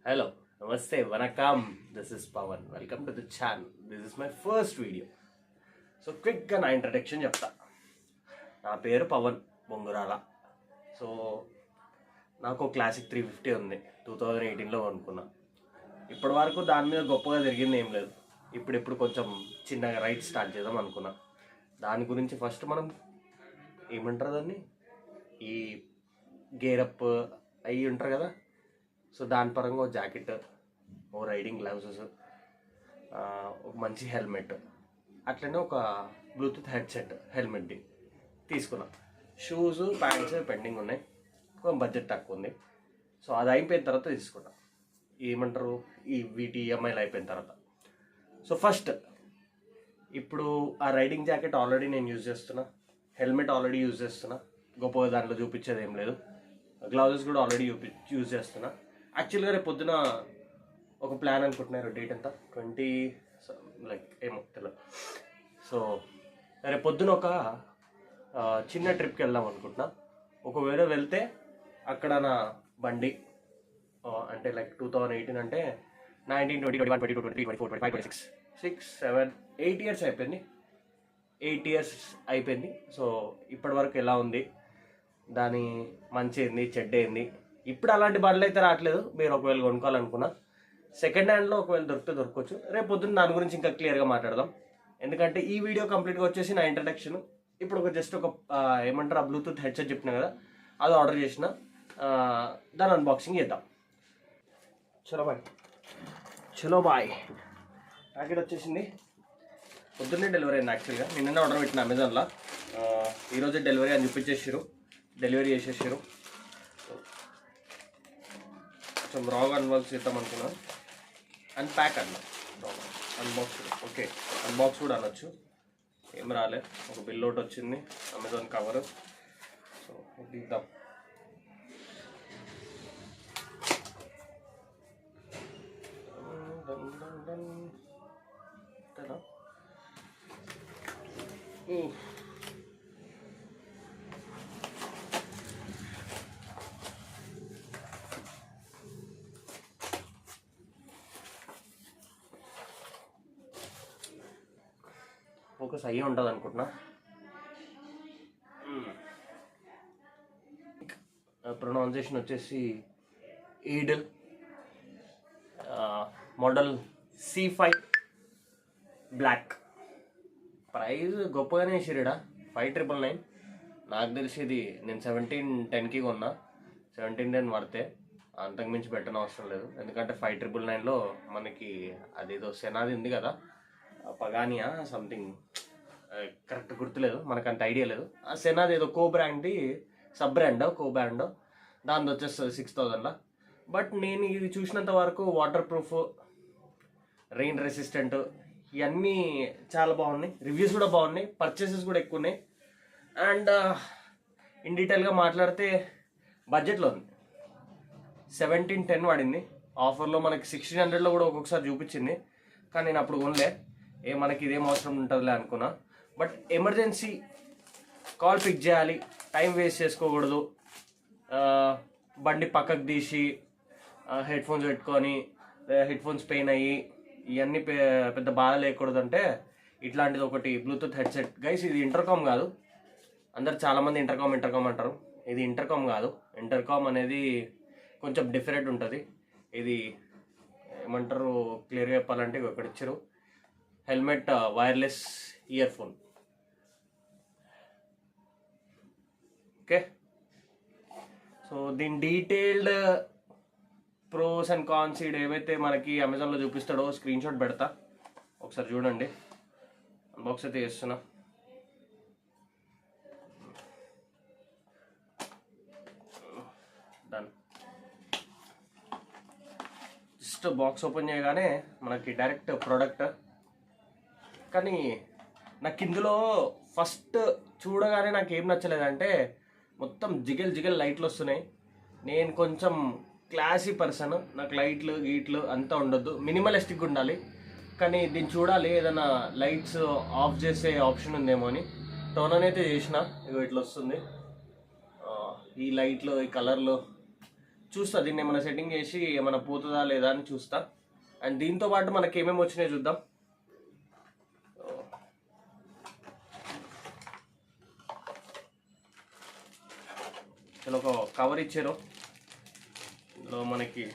Hello, Namaste, Vanakkam. This is Pawan. Welcome to the channel. This is my first video. So క్విక్గా నా introduction చెప్తా. నా పేరు Pawan బొంగురాల. So నాకు క్లాసిక్ 350 ఉంది, 2018లో కొనుక్కున్నా. ఇప్పటి వరకు దాని మీద గొప్పగా జరిగింది ఏం లేదు. ఇప్పుడు కొంచెం చిన్నగా రైడ్ స్టార్ట్ చేద్దాం అనుకున్నా. దాని గురించి ఫస్ట్ మనం ఏమంటారు దాన్ని, ఈ గేరప్ అయ్యి ఉంటారు కదా. సో దాని పరంగా ఓ జాకెట్, ఓ రైడింగ్ గ్లౌజెస్, ఒక మంచి హెల్మెట్, అట్లనే ఒక బ్లూటూత్ హెడ్సెట్ హెల్మెట్ది తీసుకున్నా. షూస్ ప్యాంట్స్ పెండింగ్ ఉన్నాయి, ఒక బడ్జెట్ తక్కువ ఉంది. సో అది అయిపోయిన తర్వాత తీసుకున్నా. ఏమంటారు, వీటి ఈఎంఐలు అయిపోయిన తర్వాత. సో ఫస్ట్ ఇప్పుడు ఆ రైడింగ్ జాకెట్ ఆల్రెడీ నేను యూజ్ చేస్తున్నా, హెల్మెట్ ఆల్రెడీ యూజ్ చేస్తున్నా, గొప్పగా దాంట్లో చూపించేది ఏం లేదు. గ్లౌజెస్ కూడా ఆల్రెడీ యూజ్ చేస్తున్నా. యాక్చువల్గా రేపు పొద్దున ఒక ప్లాన్ అనుకుంటున్నారు, డేట్ ఎంత 20 ఏమో తెలియదు. సో రేపు పొద్దున ఒక చిన్న ట్రిప్కి వెళ్దాం అనుకుంటున్నా. ఒకవేళ వెళ్తే అక్కడ నా బండి అంటే 2018 అంటే 19, 20, 21, 22, 23, 24, 25, 26, 6, 7, 8 ఇయర్స్ అయిపోయింది. 8 ఇయర్స్ అయిపోయింది. సో ఇప్పటి వరకు ఎలా ఉంది, దాని మంచి ఏంది చెడ్డ ఏంది, ఇప్పుడు అలాంటి బండ్లు అయితే రావట్లేదు. మీరు ఒకవేళ కొనుక్కోవాలనుకున్నా సెకండ్ హ్యాండ్లో ఒకవేళ దొరకవచ్చు. రేపు పొద్దున్న దాని గురించి ఇంకా క్లియర్గా మాట్లాడదాం. ఎందుకంటే ఈ వీడియో కంప్లీట్గా వచ్చేసి నా ఇంట్రడక్షన్. ఇప్పుడు ఒక జస్ట్ ఒక ఏమంటారు, ఆ బ్లూటూత్ హెడ్సెట్ చెప్పిన కదా, అది ఆర్డర్ చేసిన. దాని అన్బాక్సింగ్ చేద్దాం. చలో బాయ్. ప్యాకెట్ వచ్చేసింది, పొద్దున్నే డెలివరీ అయింది. యాక్చువల్గా నిన్ననే ఆర్డర్ పెట్టిన అమెజాన్లో. ఈరోజే డెలివరీ అని చూపించేసారు, డెలివరీ చేసేసారు. కొంచెం రాగా అన్బాక్స్ చేద్దాం అనుకున్నా. అన్ప్యాక్ అన్నా, అన్బాక్స్. ఓకే, అన్బాక్స్ కూడా అనొచ్చు. ఏం రాలే, ఒక బిల్ ఒకటి వచ్చింది, అమెజాన్ కవర్. సో తీద్దాం. ఫోకస్ అయ్యే ఉంటుంది అనుకుంటున్నా. ప్రొనౌన్సియేషన్ వచ్చేసి ఈడల్, మోడల్ C5 బ్లాక్. ప్రైస్ గొప్పగానే వేసిరా, 5,999. నాకు తెలిసి ఇది నేను 1710కి కొన్నా. 1710 పడితే అంతకుమించి పెట్టని అవసరం లేదు. ఎందుకంటే 5,999లో మనకి అదేదో సెనాది ఉంది కదా, పగానియా సంథింగ్, కరెక్ట్ గుర్తులేదు, మనకు అంత ఐడియా లేదు. ఆ సెనాది ఏదో కో బ్రాండ్ది, సబ్ బ్రాండ్, కో బ్రాండ్, దాని వచ్చేస్తుంది 6,000లో. బట్ నేను ఇది చూసినంత వరకు వాటర్ ప్రూఫ్, రెయిన్ రెసిస్టెంట్, ఇవన్నీ చాలా బాగున్నాయి. రివ్యూస్ కూడా బాగున్నాయి, పర్చేసెస్ కూడా ఎక్కువ ఉన్నాయి. అండ్ ఇన్ డీటెయిల్గా మాట్లాడితే బడ్జెట్లో ఉంది. 1710 పడింది. ఆఫర్లో మనకి 1600లో కూడా ఒక్కొక్కసారి చూపించింది. కానీ నేను అప్పుడు కొనలే, మనకి ఇదేం అవసరం ఉంటుందిలే అనుకున్నా. బట్ ఎమర్జెన్సీ కాల్ పిక్ చేయాలి, టైం వేస్ట్ చేసుకోకూడదు, బండి పక్కకు తీసి హెడ్ ఫోన్స్ పెట్టుకొని హెడ్ ఫోన్స్ పెయిన్ అయ్యి ఇవన్నీ పెద్ద బాధ లేకూడదు అంటే ఇట్లాంటిది ఒకటి బ్లూటూత్ హెడ్సెట్. గైస్, ఇది ఇంటర్కామ్ కాదు. అందరు చాలామంది ఇంటర్కామ్ అంటారు. ఇది ఇంటర్కామ్ కాదు. ఇంటర్కామ్ అనేది కొంచెం డిఫరెంట్ ఉంటుంది. ఇది ఏమంటారు, క్లియర్గా చెప్పాలంటే ఇక్కడ ఇచ్చారు, helmet wireless year phone. Okay, so దీని డీటెయిల్డ్ ప్రోస్ అండ్ కాన్స్ ఏవైతే మనకి అమెజాన్లో చూపిస్తాడో స్క్రీన్ షాట్ పెడతా, ఒకసారి చూడండి. అన్బాక్స్ అయితే చేస్తున్నా. డన్. జస్ట్ బాక్స్ ఓపెన్ చేయగానే మనకి డైరెక్ట్ ప్రోడక్ట్. కానీ నాకు ఇందులో ఫస్ట్ చూడగానే నాకు ఏం నచ్చలేదంటే, మొత్తం జిగల్ లైట్లు వస్తున్నాయి. నేను కొంచెం క్లాసీ పర్సన్, నాకు లైట్లు గీట్లు అంతా ఉండొద్దు, మినిమలిస్టిక్గా ఉండాలి. కానీ దీన్ని చూడాలి, ఏదైనా లైట్స్ ఆఫ్ చేసే ఆప్షన్ ఉందేమో అని టోన్ అయితే చేసిన. ఇట్లా వస్తుంది. ఈ లైట్లు, ఈ కలర్లు చూస్తా, దీన్ని ఏమైనా సెట్టింగ్ చేసి ఏమైనా పోతుందా లేదా అని చూస్తా. అండ్ దీంతో పాటు మనకి ఏమేమి వచ్చినాయో చూద్దాం. ఇలా ఒక కవర్ ఇచ్చారు, ఇందులో మనకి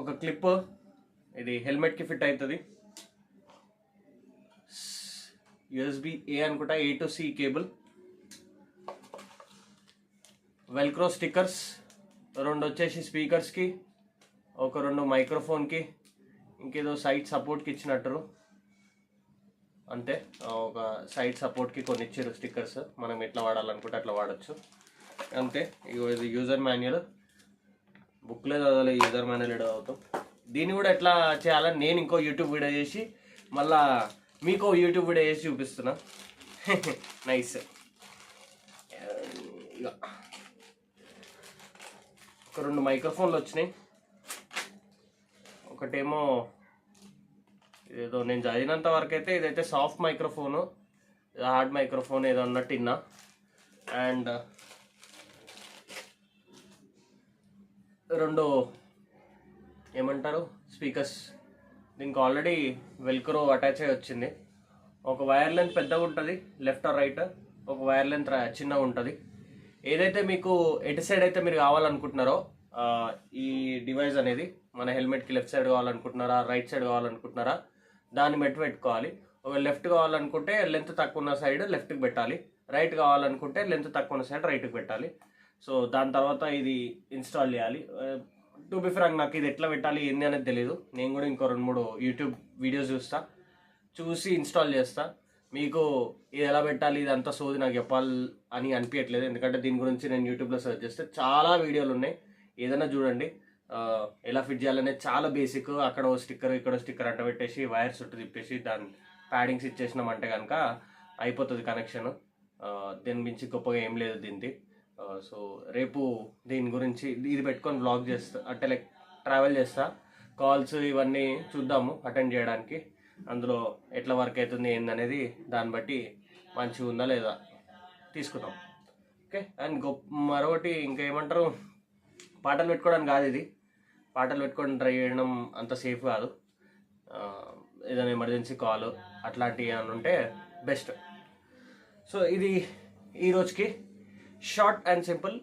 ఒక క్లిప్, ఇది హెల్మెట్కి ఫిట్ అవుతుంది. USB-A అనుకుంటా, A to C cable, velcro stickers, 2 వచ్చేసి స్పీకర్స్కి, ఒక 2 మైక్రోఫోన్కి, ఇంకేదో సైడ్ సపోర్ట్కి ఇచ్చినట్టు అంతే. ఒక సైడ్ సపోర్ట్కి కొన్ని ఇచ్చారు స్టిక్కర్స్, మనం ఎట్లా వాడాలనుకుంటే అట్లా వాడచ్చు అంతే. ఇది యూజర్ మాన్యువల్, బుక్లే చదవాలి, యూజర్ మాన్యువల్ ఎడ అవుతాం. దీన్ని కూడా ఎట్లా చేయాలని నేను ఇంకో యూట్యూబ్ వీడియో చేసి మళ్ళా మీకు యూట్యూబ్ వీడియో చేసి చూపిస్తున్నా. నైస్. ఒక 2 మైక్రోఫోన్లు వచ్చినాయి. ఒకటేమో ఏదో నేను చదివినంత వరకు అయితే ఇదైతే సాఫ్ట్ మైక్రోఫోను, హార్డ్ మైక్రోఫోన్ ఏదో అన్నట్టు విన్నా. అండ్ 2 ఏమంటారు స్పీకర్స్, దీనికి ఆల్రెడీ వెల్క్రో అటాచ్ అయ్యి వచ్చింది. ఒక వైర్ లెంత్ పెద్దగా ఉంటుంది లెఫ్ట్ ఆర్ రైట్, ఒక వైర్ లెంత్ చిన్నగా ఉంటుంది. ఏదైతే మీకు ఎటు సైడ్ అయితే మీరు కావాలనుకుంటున్నారో ఈ డివైస్ అనేది, మన హెల్మెట్కి లెఫ్ట్ సైడ్ కావాలనుకుంటున్నారా రైట్ సైడ్ కావాలనుకుంటున్నారా దాన్ని పెట్టుకోవాలి. ఒక లెఫ్ట్ కావాలనుకుంటే లెంత్ తక్కువ ఉన్న సైడ్ లెఫ్ట్కి పెట్టాలి, రైట్ కావాలనుకుంటే లెంత్ తక్కువ ఉన్న సైడ్ రైట్కి పెట్టాలి. సో దాని తర్వాత ఇది ఇన్స్టాల్ చేయాలి. టు బి ఫ్రాంక్ నాకు ఇది ఎట్లా పెట్టాలి ఏంది అనేది తెలియదు. నేను కూడా ఇంకో 2-3 యూట్యూబ్ వీడియోస్ చూసి ఇన్స్టాల్ చేస్తా. మీకు ఇది ఎలా పెట్టాలి ఇదంతా సోది నాకు చెప్పాలి అని అనిపించట్లేదు, ఎందుకంటే దీని గురించి నేను యూట్యూబ్లో సెర్చ్ చేస్తే చాలా వీడియోలు ఉన్నాయి. ఏదైనా చూడండి, ఎలా ఫిట్ చేయాలనేది చాలా బేసిక్. అక్కడ స్టిక్కర్ ఇక్కడ స్టిక్కర్ అంట పెట్టేసి వైర్ చుట్టూ తిప్పేసి దాని ప్యాడింగ్స్ ఇచ్చేసినామంటే కనుక అయిపోతుంది కనెక్షన్. దీని మించి గొప్పగా ఏం లేదు దీనికి. సో రేపు దీని గురించి ఇది పెట్టుకొని వ్లాగ్ చేస్తా, అంటే లైక్ ట్రావెల్ చేస్తా, కాల్స్ ఇవన్నీ చూద్దాము అటెండ్ చేయడానికి. అందులో ఎట్లా వర్క్ అవుతుంది ఏందనేది దాన్ని బట్టి మంచిగా ఉందా లేదా తీసుకుందాం. ఓకే. అండ్ మరొకటి ఇంకా ఏమంటారు, పాటలు పెట్టుకోవడానికి కాదు ఇది, పాటలు పెట్టుకొని ట్రై చేయడం అంత సేఫ్ కాదు. ఏదైనా ఎమర్జెన్సీ కాల్ అట్లాంటివి అని ఉంటే బెస్ట్. సో ఇది ఈరోజుకి షార్ట్ అండ్ సింపుల్,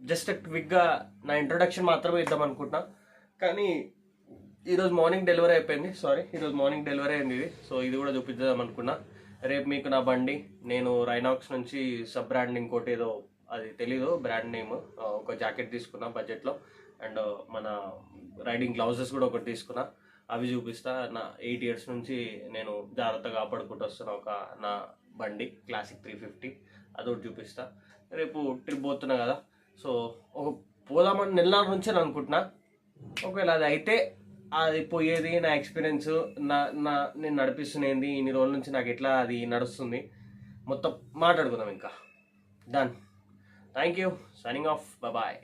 జస్ట్ క్విక్గా నా ఇంట్రొడక్షన్ మాత్రమే ఇద్దాం అనుకుంటున్నా. కానీ ఈరోజు మార్నింగ్ డెలివరీ అయిపోయింది, ఈరోజు మార్నింగ్ డెలివరీ అయింది ఇది. సో ఇది కూడా చూపిద్దాం అనుకున్నా. రేపు మీకు నా బండి, నేను రైనాక్స్ నుంచి సబ్ బ్రాండ్ ఇంకోటి ఏదో అది తెలీదు బ్రాండ్ నేమ్, ఒక జాకెట్ తీసుకున్నా బడ్జెట్లో. అండ్ మన రైడింగ్ గ్లౌజెస్ కూడా ఒకటి తీసుకున్నా, అవి చూపిస్తా. నా 8 years నుంచి నేను జాగ్రత్తగా కాపాడుకుంటూ వస్తున్నా ఒక నా బండి క్లాసిక్ 350, అదొకటి చూపిస్తా. రేపు ట్రిప్ పోతున్నా కదా, సో ఒక పోదామని నెల నుంచి అనుకుంటున్నా. ఒకవేళ అది అయితే అది పోయేది నా ఎక్స్పీరియన్స్, నేను నడిపిస్తున్నది ఇన్ని రోజుల నుంచి నాకు ఎట్లా అది నడుస్తుంది మొత్తం మాట్లాడుకుందాం. ఇంకా done. Thank you. Signing off. Bye.